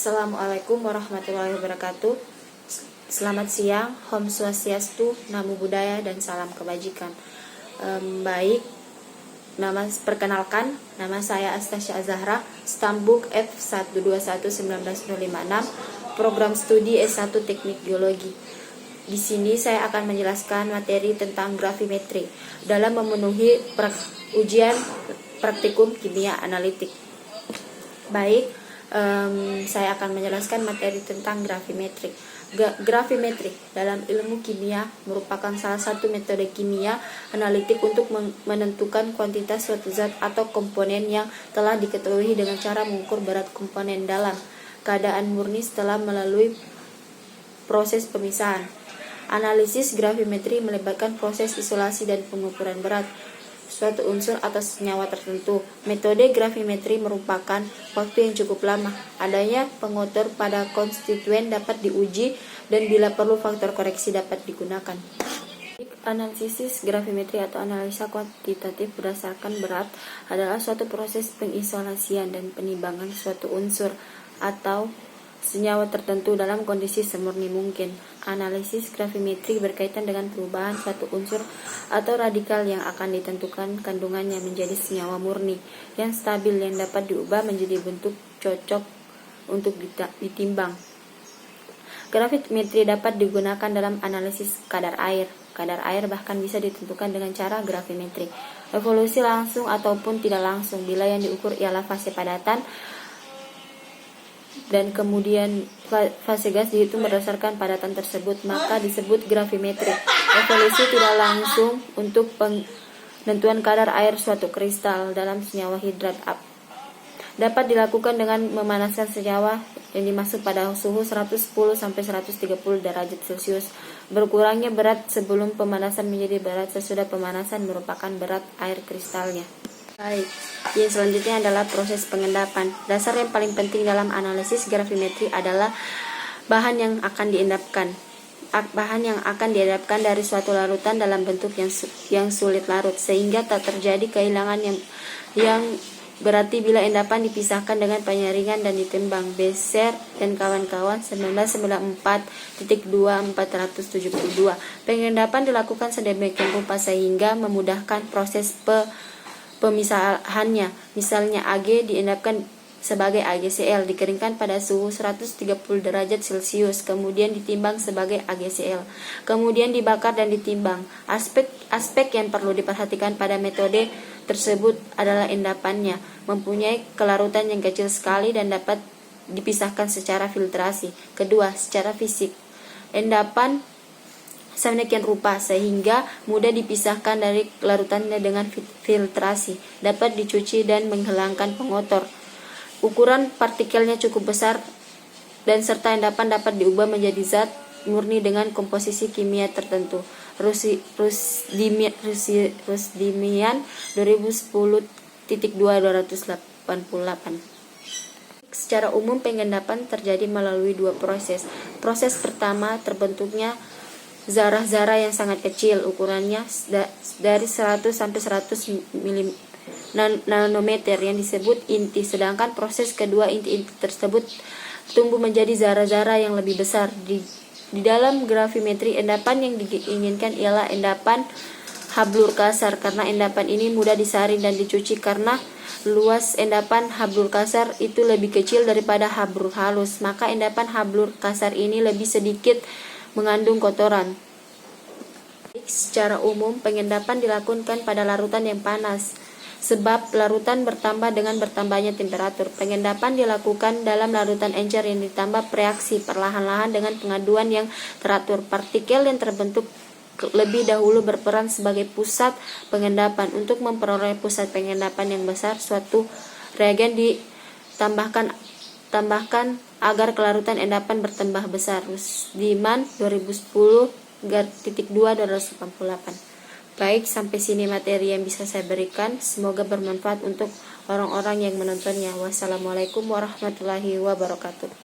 Assalamualaikum warahmatullahi wabarakatuh. Selamat siang, Om Swastiastu, Namo Buddhaya, dan salam kebajikan. Baik, perkenalkan, nama saya Astasya Azahra, Stambuk F121956, program studi S1 Teknik Geologi. Di sini saya akan menjelaskan materi tentang gravimetri dalam memenuhi ujian praktikum kimia analitik. Baik, saya akan menjelaskan materi tentang gravimetri. Gravimetri dalam ilmu kimia merupakan salah satu metode kimia analitik untuk menentukan kuantitas suatu zat atau komponen yang telah diketahui dengan cara mengukur berat komponen dalam keadaan murni setelah melalui proses pemisahan. Analisis gravimetri melibatkan proses isolasi dan pengukuran berat suatu unsur atau senyawa tertentu. Metode gravimetri merupakan waktu yang cukup lama. Adanya pengotor pada konstituen dapat diuji dan bila perlu faktor koreksi dapat digunakan. Analisis gravimetri atau analisa kuantitatif berdasarkan berat adalah suatu proses pengisolasian dan penimbangan suatu unsur atau senyawa tertentu dalam kondisi semurni mungkin. Analisis gravimetri berkaitan dengan perubahan suatu unsur atau radikal yang akan ditentukan kandungannya menjadi senyawa murni yang stabil yang dapat diubah menjadi bentuk cocok untuk ditimbang. Gravimetri dapat digunakan dalam analisis kadar air. Kadar air bahkan bisa ditentukan dengan cara gravimetri. Evolusi langsung ataupun tidak langsung bila yang diukur ialah fase padatan dan kemudian fase gas dihitung berdasarkan padatan tersebut, maka disebut gravimetri. Evolusi tidak langsung untuk penentuan kadar air suatu kristal dalam senyawa hidrat dapat dilakukan dengan memanaskan senyawa yang dimaksud pada suhu 110-130 derajat Celcius. Berkurangnya berat sebelum pemanasan menjadi berat sesudah pemanasan merupakan berat air kristalnya. Baik, yang selanjutnya adalah proses pengendapan. Dasar yang paling penting dalam analisis gravimetri adalah bahan yang akan diendapkan. Bahan yang akan diendapkan dari suatu larutan dalam bentuk yang sulit larut, sehingga tak terjadi kehilangan yang berarti bila endapan dipisahkan dengan penyaringan dan ditimbang. Besser dan kawan-kawan 1994.2.472. Pengendapan dilakukan sedemikian rupa sehingga memudahkan proses pemisahannya. Misalnya Ag diendapkan sebagai AgCl, dikeringkan pada suhu 130 derajat Celcius, kemudian ditimbang sebagai AgCl, kemudian dibakar dan ditimbang. Aspek yang perlu diperhatikan pada metode tersebut adalah endapannya mempunyai kelarutan yang kecil sekali dan dapat dipisahkan secara filtrasi. Kedua, secara fisik, endapan sedemikian rupa sehingga mudah dipisahkan dari larutannya dengan filtrasi, dapat dicuci dan menghilangkan pengotor. Ukuran partikelnya cukup besar dan serta endapan dapat diubah menjadi zat murni dengan komposisi kimia tertentu. Rusdimian 2010.2.288. Secara umum pengendapan terjadi melalui dua proses. Proses pertama, terbentuknya zarah-zarah yang sangat kecil, ukurannya dari 100 sampai 100 nanometer yang disebut inti. Sedangkan proses kedua, inti-inti tersebut tumbuh menjadi zarah-zarah yang lebih besar. Di dalam gravimetri, endapan yang diinginkan ialah endapan hablur kasar, karena endapan ini mudah disaring dan dicuci karena luas endapan hablur kasar itu lebih kecil daripada hablur halus, maka endapan hablur kasar ini lebih sedikit mengandung kotoran. Secara umum, pengendapan dilakukan pada larutan yang panas, sebab larutan bertambah dengan bertambahnya temperatur. Pengendapan dilakukan dalam larutan encer yang ditambah reaksi perlahan-lahan dengan pengaduan yang teratur. Partikel yang terbentuk lebih dahulu berperan sebagai pusat pengendapan. Untuk memperoleh pusat pengendapan yang besar, suatu reagen ditambahkan agar kelarutan endapan bertambah besar. Rusdiman 2010.2.288. Baik, sampai sini materi yang bisa saya berikan. Semoga bermanfaat untuk orang-orang yang menontonnya. Wassalamualaikum warahmatullahi wabarakatuh.